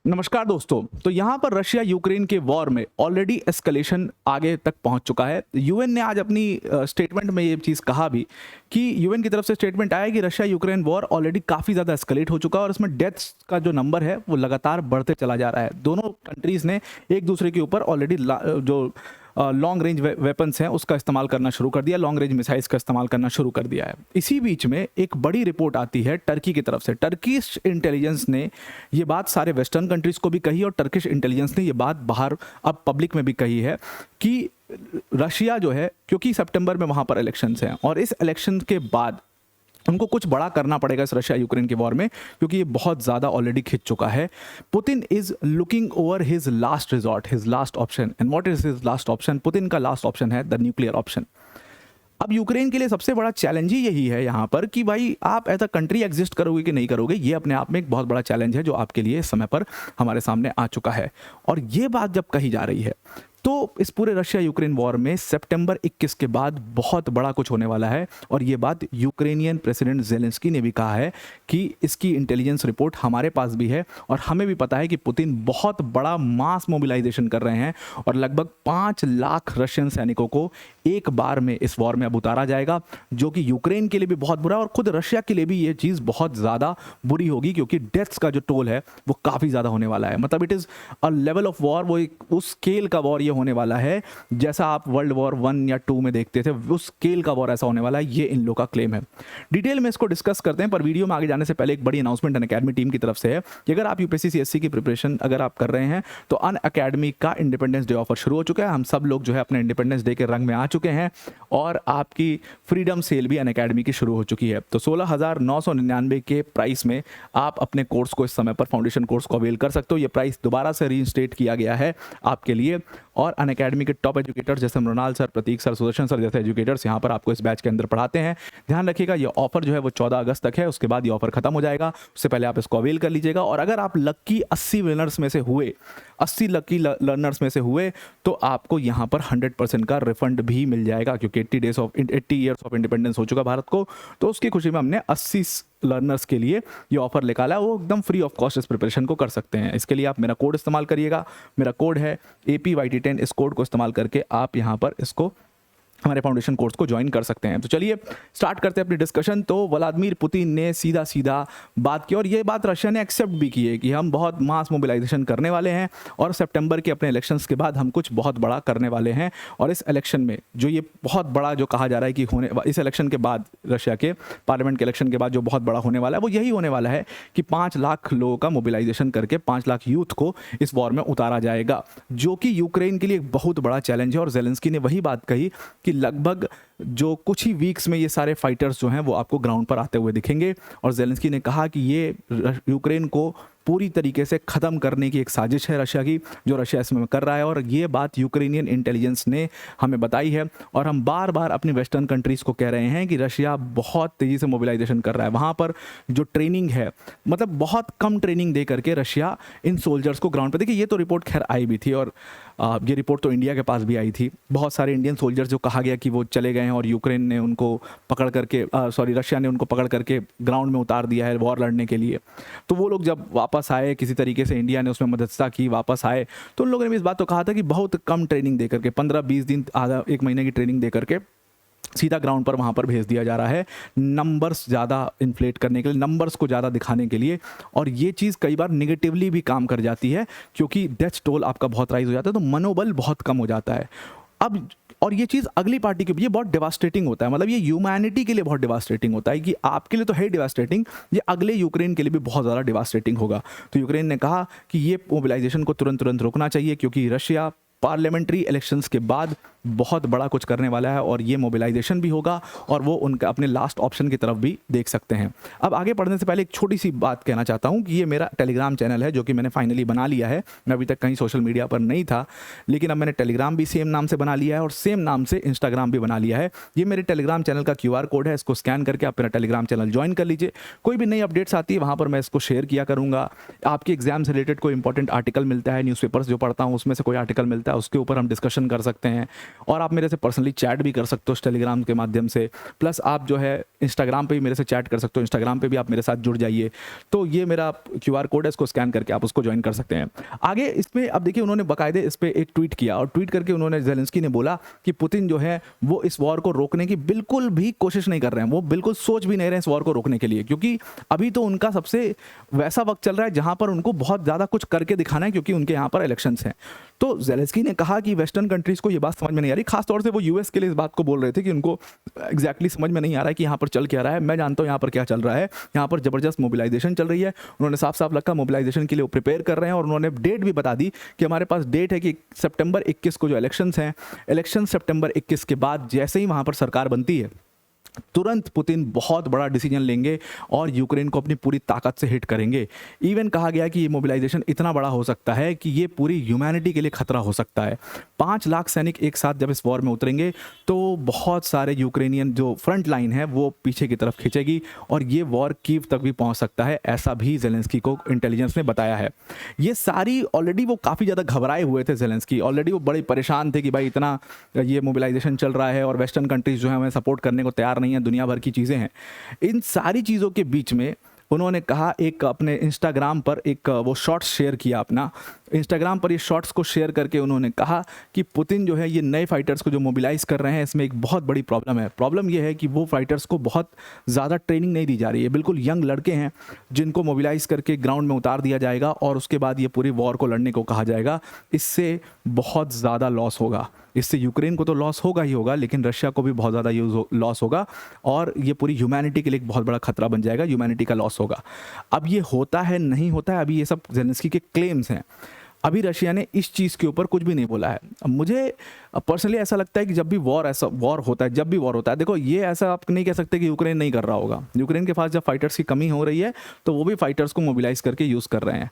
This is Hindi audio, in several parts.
नमस्कार दोस्तों। तो यहाँ पर रशिया यूक्रेन के वॉर में ऑलरेडी एस्केलेशन आगे तक पहुँच चुका है। यूएन ने आज अपनी स्टेटमेंट में ये चीज़ कहा भी कि यूएन की तरफ से स्टेटमेंट आया कि रशिया यूक्रेन वॉर ऑलरेडी काफ़ी ज़्यादा एस्केलेट हो चुका है और इसमें डेथ्स का जो नंबर है वो लगातार बढ़ते चला जा रहा है। दोनों कंट्रीज़ ने एक दूसरे के ऊपर ऑलरेडी जो लॉन्ग रेंज वेपन्स हैं उसका इस्तेमाल करना शुरू कर दिया, लॉन्ग रेंज मिसाइल्स का इस्तेमाल करना शुरू कर दिया है। इसी बीच में एक बड़ी रिपोर्ट आती है टर्की की तरफ से। टर्किश इंटेलिजेंस ने ये बात सारे वेस्टर्न कंट्रीज़ को भी कही और टर्किश इंटेलिजेंस ने ये बात बाहर अब पब्लिक में भी कही है कि रशिया जो है, क्योंकि सितंबर में वहाँ पर इलेक्शंस हैं और इस इलेक्शन के बाद उनको कुछ बड़ा करना पड़ेगा इस रशिया यूक्रेन के वॉर में, क्योंकि ये बहुत ज़्यादा ऑलरेडी खिंच चुका है। Putin is looking over his last resort, his last option. And what is his last option? Putin का लास्ट ऑप्शन है द न्यूक्लियर ऑप्शन। अब यूक्रेन के लिए सबसे बड़ा चैलेंज ही यही है यहाँ पर कि भाई आप एज अ कंट्री एग्जिस्ट करोगे कि नहीं करोगे। ये अपने आप में एक बहुत बड़ा चैलेंज है जो आपके लिए इस समय पर हमारे सामने आ चुका है। और ये बात जब कही जा रही है तो इस पूरे रशिया यूक्रेन वॉर में सितंबर 21 के बाद बहुत बड़ा कुछ होने वाला है। और ये बात यूक्रेनियन प्रेसिडेंट ज़ेलेंस्की ने भी कहा है कि इसकी इंटेलिजेंस रिपोर्ट हमारे पास भी है और हमें भी पता है कि पुतिन बहुत बड़ा मास मोबिलाइजेशन कर रहे हैं और लगभग 5 लाख रशियन सैनिकों को एक बार में इस वॉर में अब उतारा जाएगा, जो कि यूक्रेन के लिए भी बहुत बुरा है और खुद रशिया के लिए भी ये चीज़ बहुत ज़्यादा बुरी होगी, क्योंकि डेथ्स का जो टोल है वो काफ़ी ज़्यादा होने वाला है। मतलब it is a level of war, वो उस स्केल का वॉर होने वाला है जैसा आप वर्ल्ड वॉर 1 या 2 में देखते थे, उस स्केल का वॉर ऐसा होने वाला है। ये इन लोगों का क्लेम है। डिटेल में इसको डिस्कस करते हैं, पर वीडियो में आगे जाने से पहले एक बड़ी अनाउंसमेंट अनअकैडमी टीम की तरफ से है कि अगर आप यूपीएससी सीएससी की प्रिपरेशन अगर आप कर रहे हैं तो अनअकैडमी का इंडिपेंडेंस डे ऑफर शुरू हो चुका है। हम सब लोग जो है अपने इंडिपेंडेंस डे के रंग में आ चुके हैं और आपकी फ्रीडम सेल भी अनअकैडमी की शुरू हो चुकी है। तो 16,999 के प्राइस में आप अपने कोर्स को इस समय पर फाउंडेशन कोर्स को अवेल कर सकते हो। ये प्राइस दोबारा से रीइंस्टेट किया गया है आपके लिए और अनअकैडमी के टॉप एजुकेटर्स जैसे मृणाल सर, प्रतीक सर, सुदर्शन सर जैसे एजुकेटर्स यहाँ पर आपको इस बैच के अंदर पढ़ाते हैं। ध्यान रखिएगा ये ऑफर जो है वो 14 अगस्त तक है, उसके बाद ये ऑफर खत्म हो जाएगा। उससे पहले आप इसको अवेल कर लीजिएगा। और अगर आप लक्की 80 विनर्स में से हुए, 80 लकी लर्नर्स में से हुए, तो आपको यहाँ पर 100% का रिफंड भी मिल जाएगा, क्योंकि 80 ईयर्स ऑफ इंडिपेंडेंस हो चुका भारत को। तो उसकी खुशी में हमने 80 लर्नर्स के लिए ये ऑफर निकाला है। वो एकदम फ्री ऑफ कॉस्ट इस प्रिपरेशन को कर सकते हैं। इसके लिए आप मेरा कोड इस्तेमाल करिएगा। मेरा कोड है APYT10। इस कोड को इस्तेमाल करके आप यहाँ पर इसको हमारे फाउंडेशन कोर्स को ज्वाइन कर सकते हैं। तो चलिए स्टार्ट करते हैं अपनी डिस्कशन। तो व्लादिमीर पुतिन ने सीधा सीधा बात की और ये बात रशिया ने एक्सेप्ट भी की है कि हम बहुत मास मोबिलाइजेशन करने वाले हैं और सितंबर के अपने इलेक्शंस के बाद हम कुछ बहुत बड़ा करने वाले हैं। और इस इलेक्शन में जो ये बहुत बड़ा जो कहा जा रहा है कि होने इस इलेक्शन के बाद, रशिया के पार्लियामेंट के इलेक्शन के बाद जो बहुत बड़ा होने वाला है वो यही होने वाला है कि 5 लाख लोगों का मोबिलाइजेशन करके 5 लाख यूथ को इस वॉर में उतारा जाएगा, जो कि यूक्रेन के लिए एक बहुत बड़ा चैलेंज है। और ज़ेलेंस्की ने वही बात कही कि लगभग जो कुछ ही वीक्स में ये सारे फाइटर्स जो हैं वो आपको ग्राउंड पर आते हुए दिखेंगे। और ज़ेलेंस्की ने कहा कि ये यूक्रेन को पूरी तरीके से ख़त्म करने की एक साजिश है रशिया की, जो रशिया इसमें कर रहा है। और ये बात यूक्रेनियन इंटेलिजेंस ने हमें बताई है और हम बार बार अपनी वेस्टर्न कंट्रीज़ को कह रहे हैं कि रशिया बहुत तेज़ी से मोबिलाइजेशन कर रहा है। वहाँ पर जो ट्रेनिंग है, मतलब बहुत कम ट्रेनिंग दे करके रशिया इन सोल्जर्स को ग्राउंड पर, देखिए ये तो रिपोर्ट खैर आई भी थी और ये रिपोर्ट तो इंडिया के पास भी आई थी। बहुत सारे इंडियन सोल्जर्स जो कहा गया कि वो चले गए हैं और यूक्रेन ने उनको पकड़ करके रशिया ने उनको पकड़ करके ग्राउंड में उतार दिया है वॉर लड़ने के लिए। तो वो लोग जब वापस आए, किसी तरीके से इंडिया ने उसमें मददसा की, वापस आए, तो उन लोगों ने भी इस बात तो कहा था कि बहुत कम ट्रेनिंग दे करके, 15-20 दिन, आधा 1 महीने की ट्रेनिंग दे करके सीधा ग्राउंड पर वहाँ पर भेज दिया जा रहा है, नंबर्स ज़्यादा इन्फ्लेट करने के लिए, नंबर्स को ज़्यादा दिखाने के लिए। और ये चीज़ कई बार निगेटिवली भी काम कर जाती है, क्योंकि डेथ टोल आपका बहुत राइज हो जाता है, तो मनोबल बहुत कम हो जाता है। अब और ये चीज़ अगली पार्टी के लिए बहुत डिवास्टेटिंग होता है, मतलब ये ह्यूमैनिटी के लिए बहुत डिवास्टेटिंग होता है कि आपके लिए तो है डिवास्टेटिंग, ये अगले यूक्रेन के लिए भी बहुत ज़्यादा डिवास्टेटिंग होगा। तो यूक्रेन ने कहा कि ये मोबिलाइजेशन को तुरंत रोकना चाहिए, क्योंकि रशिया पार्लियामेंट्री इलेक्शंस के बाद बहुत बड़ा कुछ करने वाला है और ये मोबिलाइजेशन भी होगा और वो उनका अपने लास्ट ऑप्शन की तरफ भी देख सकते हैं। अब आगे बढ़ने से पहले एक छोटी सी बात कहना चाहता हूँ कि ये मेरा टेलीग्राम चैनल है जो कि मैंने फाइनली बना लिया है। मैं अभी तक कहीं सोशल मीडिया पर नहीं था, लेकिन अब मैंने टेलीग्राम भी सेम नाम से बना लिया है और सेम नाम से इंस्टाग्राम भी बना लिया है। ये मेरे टेलीग्राम चैनल का QR कोड है, इसको स्कैन करके आप मेरा टेलीग्राम चैनल ज्वाइन कर लीजिए। कोई भी नई अपडेट्स आती है वहाँ पर मैं इसको शेयर किया करूँगा। आपके एग्जाम से रिलेटेड कोई इंपॉर्टेंट आर्टिकल मिलता है, न्यूज़पेपर्स जो पढ़ता हूँ उसमें से कोई आर्टिकल मिलता है, उसके ऊपर हम डिस्कशन कर सकते हैं। और आप मेरे से पर्सनली चैट भी कर सकते हो उस टेलीग्राम के माध्यम से, प्लस आप जो है इंस्टाग्राम पे भी मेरे से चैट कर सकते हो, इंस्टाग्राम पे भी आप मेरे साथ जुड़ जाइए। तो ये मेरा QR कोड है, इसको स्कैन करके आप उसको ज्वाइन कर सकते हैं। आगे इसमें अब देखिए उन्होंने बाकायदे इस पर एक ट्वीट किया और ट्वीट करके उन्होंने ज़ेलेंस्की ने बोला कि पुतिन जो है वो इस वॉर को रोकने की बिल्कुल भी कोशिश नहीं कर रहे हैं, वो बिल्कुल सोच भी नहीं रहे हैं इस वॉर को रोकने के लिए, क्योंकि अभी तो उनका सबसे वैसा वक्त चल रहा है जहां पर उनको बहुत ज़्यादा कुछ करके दिखाना है, क्योंकि उनके यहाँ पर इलेक्शंस हैं। तो ज़ेलेंस्की ने कहा कि वेस्टर्न कंट्रीज को ये बात समझ में नहीं आ रही, खासतौर से वो यूएस के लिए इस बात को बोल रहे थे कि उनको एग्जैक्टली समझ में नहीं आ रहा है कि यहाँ पर चल क्या रहा है। मैं जानता हूँ यहाँ पर क्या चल रहा है, यहाँ पर ज़बरदस्त मोबिलाइजेशन चल रही है। उन्होंने साफ साफ रखा मोबिलाइजेशन के लिए वो प्रिपेयर कर रहे हैं, और उन्होंने डेट भी बता दी कि हमारे पास डेट है कि सितंबर 21 को जो इलेक्शंस हैं, इलेक्शन सितंबर 21 के बाद जैसे ही वहाँ पर सरकार बनती है तुरंत पुतिन बहुत बड़ा डिसीजन लेंगे और यूक्रेन को अपनी पूरी ताकत से हिट करेंगे। इवन कहा गया कि ये मोबिलाइजेशन इतना बड़ा हो सकता है कि ये पूरी ह्यूमैनिटी के लिए खतरा हो सकता है। 5 लाख सैनिक एक साथ जब इस वॉर में उतरेंगे तो बहुत सारे यूक्रेनियन जो फ्रंट लाइन है वो पीछे की तरफ खींचेगी और ये वॉर कीव तक भी पहुंच सकता है, ऐसा भी ज़ेलेंस्की को इंटेलिजेंस ने बताया है। ये सारी ऑलरेडी वो काफ़ी ज़्यादा घबराए हुए थे ज़ेलेंस्की, ऑलरेडी वो बड़े परेशान थे कि भाई इतना ये मोबिलाइजेशन चल रहा है और वेस्टर्न कंट्रीज जो है हमें सपोर्ट करने को तैयार नहीं है, दुनिया भर की चीज़ें हैं। इन सारी चीज़ों के बीच में उन्होंने कहा, एक अपने इंस्टाग्राम पर एक वो शॉर्ट्स शेयर किया, अपना इंस्टाग्राम पर ये शॉर्ट्स को शेयर करके उन्होंने कहा कि पुतिन जो है ये नए फाइटर्स को जो मोबिलाइज़ कर रहे हैं इसमें एक बहुत बड़ी प्रॉब्लम है। प्रॉब्लम ये है कि वो फाइटर्स को बहुत ज़्यादा ट्रेनिंग नहीं दी जा रही है, बिल्कुल यंग लड़के हैं जिनको मोबिलाइज़ करके ग्राउंड में उतार दिया जाएगा और उसके बाद ये पूरी वॉर को लड़ने को कहा जाएगा। इससे बहुत ज़्यादा लॉस होगा, इससे यूक्रेन को तो लॉस होगा ही होगा, लेकिन रशिया को भी बहुत ज़्यादा लॉस होगा और ये पूरी ह्यूमैनिटी के लिए एक बहुत बड़ा खतरा बन जाएगा, ह्यूमैनिटी का लॉस होगा। अब ये होता है नहीं होता है, अभी ये सब ज़ेलेंस्की के क्लेम्स हैं। अभी रशिया ने इस चीज़ के ऊपर कुछ भी नहीं बोला है। मुझे पर्सनली ऐसा लगता है कि जब भी वॉर होता है, देखो ये ऐसा आप नहीं कह सकते कि यूक्रेन नहीं कर रहा होगा। यूक्रेन के पास जब फाइटर्स की कमी हो रही है तो वो भी फाइटर्स को मोबिलाइज करके यूज़ कर रहे हैं,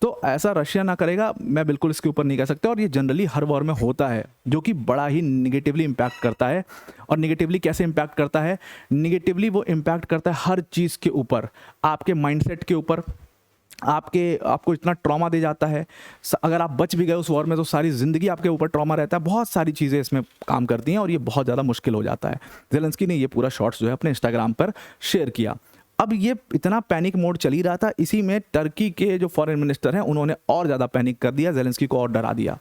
तो ऐसा रशिया ना करेगा मैं बिल्कुल इसके ऊपर नहीं कह सकता। और ये जनरली हर वॉर में होता है, जो कि बड़ा ही निगेटिवली इम्पैक्ट करता है। और निगेटिवली कैसे इम्पैक्ट करता है? निगेटिवली वो इम्पैक्ट करता है हर चीज़ के ऊपर, आपके माइंडसेट के ऊपर, आपको इतना ट्रॉमा दे जाता है। अगर आप बच भी गए उस वॉर में तो सारी ज़िंदगी आपके ऊपर ट्रॉमा रहता है। बहुत सारी चीज़ें इसमें काम करती हैं और ये बहुत ज़्यादा मुश्किल हो जाता है। ज़ेलेंस्की ने ये पूरा शॉर्ट्स जो है अपने इंस्टाग्राम पर शेयर किया। अब ये इतना पैनिक मोड चल ही रहा था, इसी में टर्की के जो फॉरेन मिनिस्टर हैं उन्होंने और ज़्यादा पैनिक कर दिया, ज़ेलेंस्की को और डरा दिया।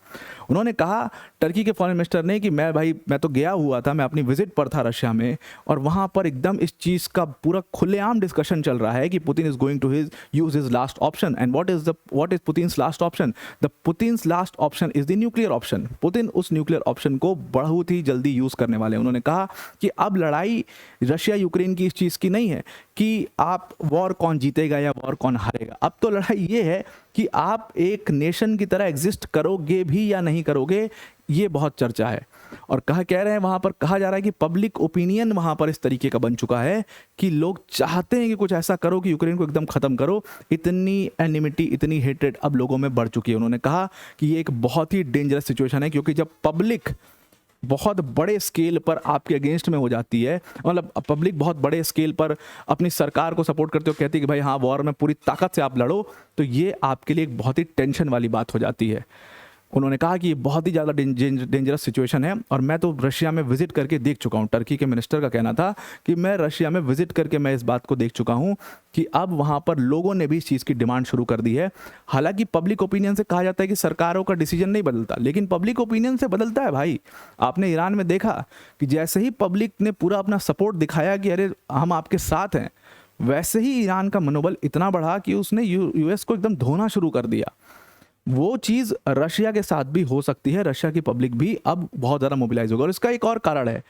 उन्होंने कहा टर्की के फॉरेन मिनिस्टर ने कि मैं तो गया हुआ था, मैं अपनी विजिट पर था रशिया में, और वहाँ पर एकदम इस चीज़ का पूरा खुलेआम डिस्कशन चल रहा है कि Putin is going to use his last option. And what is Putin's last option? The Putin's last option is the nuclear option. Putin उस न्यूक्लियर ऑप्शन को बहुत ही जल्दी यूज़ करने वाले हैं। उन्होंने कहा कि अब लड़ाई रशिया यूक्रेन की इस चीज़ की नहीं है कि आप वॉर कौन जीतेगा या वॉर कौन हारेगा। अब तो लड़ाई ये है कि आप एक नेशन की तरह एग्जिस्ट करोगे भी या नहीं करोगे। ये बहुत चर्चा है और कह रहे हैं वहाँ पर, कहा जा रहा है कि पब्लिक ओपिनियन वहाँ पर इस तरीके का बन चुका है कि लोग चाहते हैं कि कुछ ऐसा करो कि यूक्रेन को एकदम ख़त्म करो। इतनी एनिमिटी, इतनी हेट्रेड अब लोगों में बढ़ चुकी है। उन्होंने कहा कि ये एक बहुत ही डेंजरस सिचुएशन है, क्योंकि जब पब्लिक बहुत बड़े स्केल पर आपके अगेंस्ट में हो जाती है, मतलब पब्लिक बहुत बड़े स्केल पर अपनी सरकार को सपोर्ट करते हो, कहती है कि भाई हाँ वॉर में पूरी ताकत से आप लड़ो, तो ये आपके लिए एक बहुत ही टेंशन वाली बात हो जाती है। उन्होंने कहा कि ये बहुत ही ज़्यादा डेंजरस सिचुएशन है और मैं तो रशिया में विजिट करके देख चुका हूँ। टर्की के मिनिस्टर का कहना था कि मैं रशिया में विजिट करके मैं इस बात को देख चुका हूँ कि अब वहाँ पर लोगों ने भी इस चीज़ की डिमांड शुरू कर दी है। हालांकि पब्लिक ओपिनियन से कहा जाता है कि सरकारों का डिसीजन नहीं बदलता, लेकिन पब्लिक ओपिनियन से बदलता है भाई। आपने ईरान में देखा कि जैसे ही पब्लिक ने पूरा अपना सपोर्ट दिखाया कि अरे हम आपके साथ हैं, वैसे ही ईरान का मनोबल इतना बढ़ा कि उसने यूएस को एकदम धोना शुरू कर दिया। वो चीज़ रशिया के साथ भी हो सकती है। रशिया की पब्लिक भी अब बहुत ज़्यादा मोबिलाइज होगा और इसका एक और कारण है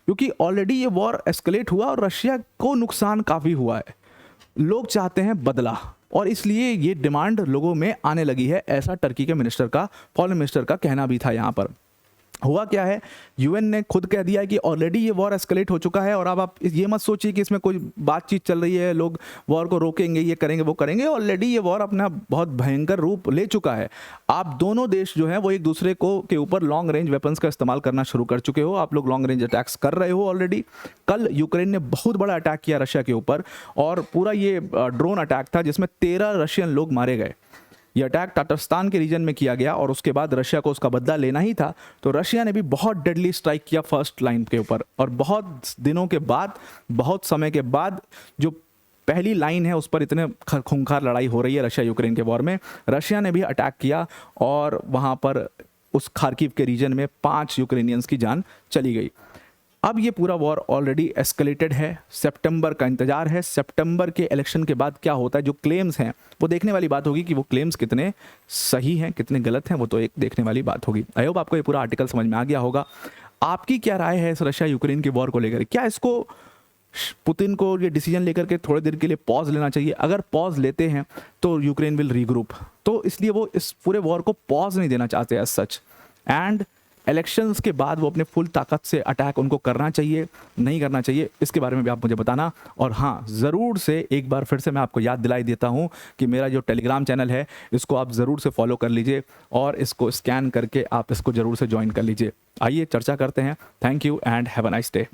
क्योंकि ऑलरेडी ये वॉर एस्केलेट हुआ और रशिया को नुकसान काफ़ी हुआ है। लोग चाहते हैं बदला और इसलिए ये डिमांड लोगों में आने लगी है, ऐसा टर्की के मिनिस्टर का, फॉरेन मिनिस्टर का कहना भी था। यहाँ पर हुआ क्या है, यूएन ने खुद कह दिया कि ऑलरेडी ये वॉर एस्केलेट हो चुका है और अब आप ये मत सोचिए कि इसमें कोई बातचीत चल रही है, लोग वॉर को रोकेंगे, ये करेंगे वो करेंगे। ऑलरेडी ये वॉर अपना बहुत भयंकर रूप ले चुका है। आप दोनों देश जो हैं वो एक दूसरे को के ऊपर लॉन्ग रेंज वेपन्स का इस्तेमाल करना शुरू कर चुके हो। आप लोग लॉन्ग रेंज अटैक्स कर रहे हो ऑलरेडी। कल यूक्रेन ने बहुत बड़ा अटैक किया रशिया के ऊपर और पूरा ये ड्रोन अटैक था जिसमें 13 रशियन लोग मारे गए। ये अटैक तातरस्तान के रीजन में किया गया और उसके बाद रशिया को उसका बदला लेना ही था, तो रशिया ने भी बहुत डेडली स्ट्राइक किया फर्स्ट लाइन के ऊपर, और बहुत दिनों के बाद, बहुत समय के बाद जो पहली लाइन है उस पर इतने खूंखार लड़ाई हो रही है रशिया यूक्रेन के वॉर में, रशिया ने भी अटैक किया और वहाँ पर उस खार्किव के रीजन में 5 यूक्रेनियंस की जान चली गई। अब ये पूरा वॉर ऑलरेडी एस्केलेटेड है, सितंबर का इंतजार है, सितंबर के इलेक्शन के बाद क्या होता है, जो क्लेम्स हैं वो देखने वाली बात होगी कि वो क्लेम्स कितने सही हैं कितने गलत हैं, वो तो एक देखने वाली बात होगी। आई होप आपको ये पूरा आर्टिकल समझ में आ गया होगा। आपकी क्या राय है इस रशिया यूक्रेन के वॉर को लेकर? क्या इसको पुतिन को ये डिसीजन लेकर के थोड़ी देर के लिए पॉज लेना चाहिए? अगर पॉज लेते हैं तो यूक्रेन विल रीग्रुप, तो इसलिए वो इस पूरे वॉर को पॉज नहीं देना चाहते एज सच, एंड इलेक्शंस के बाद वो अपने फुल ताकत से अटैक उनको करना चाहिए नहीं करना चाहिए, इसके बारे में भी आप मुझे बताना। और हाँ, ज़रूर से एक बार फिर से मैं आपको याद दिलाई देता हूँ कि मेरा जो टेलीग्राम चैनल है इसको आप ज़रूर से फॉलो कर लीजिए और इसको स्कैन करके आप इसको ज़रूर से ज्वाइन कर लीजिए। आइए चर्चा करते हैं। Thank you and have a nice day.